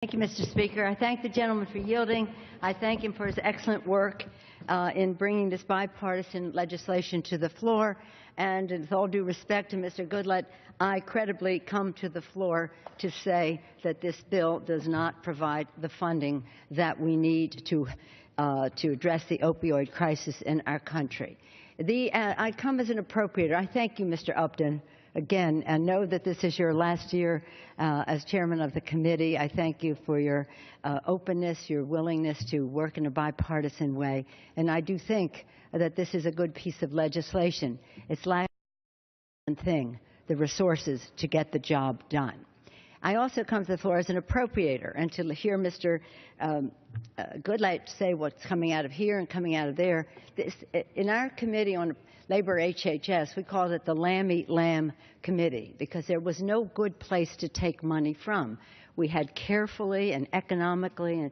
Thank you, Mr. Speaker. I thank the gentleman for yielding. I thank him for his excellent work in bringing this bipartisan legislation to the floor. And with all due respect to Mr. Goodlatte, I credibly come to the floor to say that this bill does not provide the funding that we need to address the opioid crisis in our country. I come as an appropriator. I thank you, Mr. Upton, again, and know that this is your last year as chairman of the committee. I thank you for your openness, your willingness to work in a bipartisan way, and I do think that this is a good piece of legislation. It's lacking one thing, the resources to get the job done. I also come to the floor as an appropriator, and to hear Mr. Goodlatte say what's coming out of here and coming out of there. In our committee on Labor HHS, we called it the Lamb Eat Lamb Committee because there was no good place to take money from. We had carefully and economically and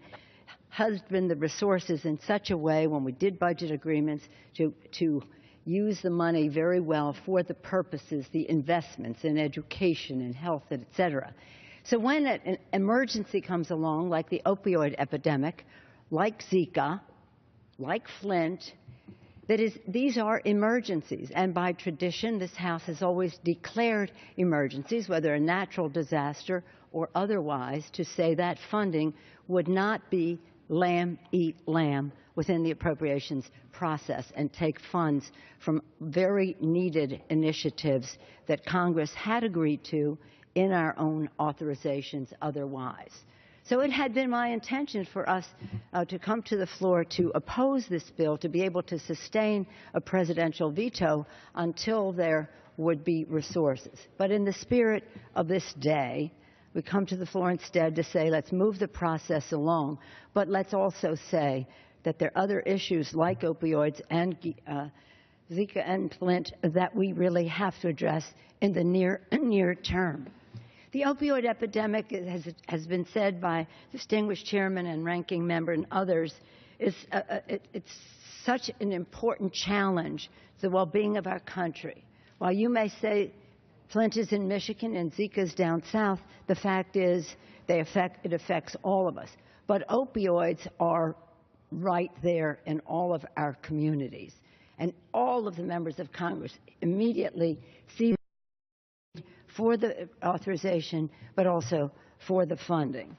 husband the resources in such a way when we did budget agreements to use the money very well for the purposes, the investments in education and health, et cetera. So when an emergency comes along, like the opioid epidemic, like Zika, like Flint, these are emergencies. And by tradition, this House has always declared emergencies, whether a natural disaster or otherwise, to say that funding would not be lamb eat lamb within the appropriations process and take funds from very needed initiatives that Congress had agreed to in our own authorizations otherwise. So it had been my intention for us to come to the floor to oppose this bill, to be able to sustain a presidential veto until there would be resources. But in the spirit of this day, we come to the floor instead to say, let's move the process along, but let's also say that there are other issues like opioids and Zika and Flint that we really have to address in the near term. The opioid epidemic, has been said by distinguished chairman and ranking member and others, it's such an important challenge to the well-being of our country. While you may say Flint is in Michigan and Zika is down south, the fact is it affects all of us. But opioids are right there in all of our communities. And all of the members of Congress immediately see for the authorization, but also for the funding.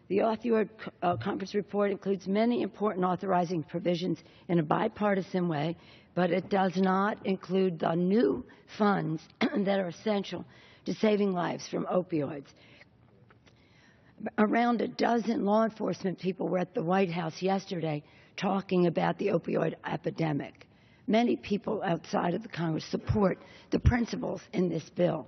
The Opioid Conference report includes many important authorizing provisions in a bipartisan way, but it does not include the new funds that are essential to saving lives from opioids. Around a dozen law enforcement people were at the White House yesterday talking about the opioid epidemic. Many people outside of the Congress support the principles in this bill.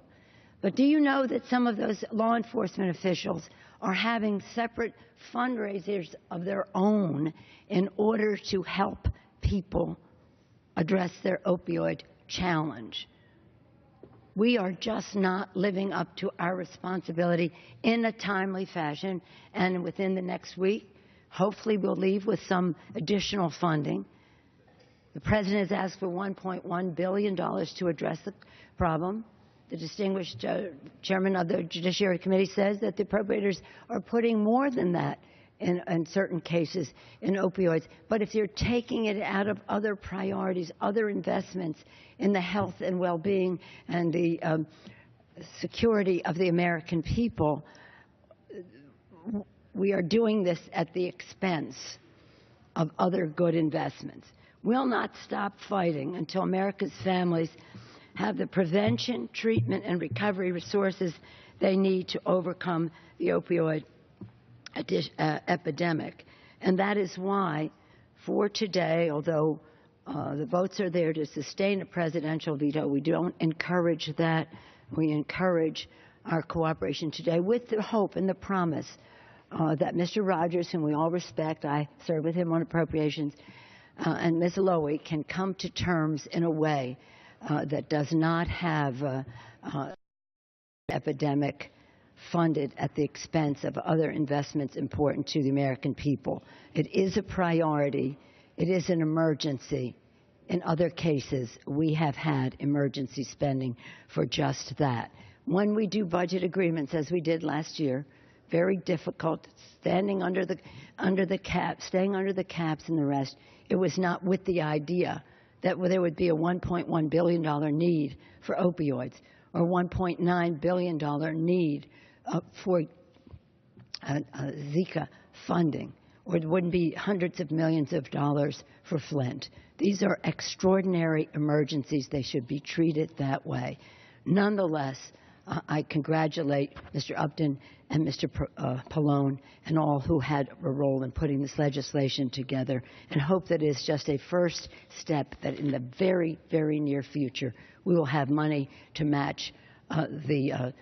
But do you know that some of those law enforcement officials are having separate fundraisers of their own in order to help people address their opioid challenge? We are just not living up to our responsibility in a timely fashion, and within the next week, hopefully we'll leave with some additional funding. The President has asked for $1.1 billion to address the problem. The distinguished chairman of the Judiciary Committee says that the appropriators are putting more than that in certain cases in opioids. But if you're taking it out of other priorities, other investments in the health and well-being and the security of the American people, we are doing this at the expense of other good investments. We'll not stop fighting until America's families have the prevention, treatment, and recovery resources they need to overcome the opioid epidemic. And that is why, for today, although the votes are there to sustain a presidential veto, we don't encourage that. We encourage our cooperation today with the hope and the promise that Mr. Rogers, whom we all respect, I serve with him on appropriations, and Ms. Lowy can come to terms in a way that does not have epidemic funded at the expense of other investments important to the American people. It is a priority. It is an emergency. In other cases, we have had emergency spending for just that. When we do budget agreements, as we did last year, very difficult, staying under the caps and the rest. It was not with the idea that there would be a $1.1 billion need for opioids or $1.9 billion need for Zika funding, or it wouldn't be hundreds of millions of dollars for Flint. These are extraordinary emergencies. They should be treated that way. Nonetheless, I congratulate Mr. Upton and Mr. Pallone and all who had a role in putting this legislation together, and hope that it is just a first step, that in the very, very near future we will have money to match the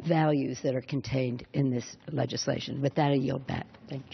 values that are contained in this legislation. With that, I yield back. Thank you.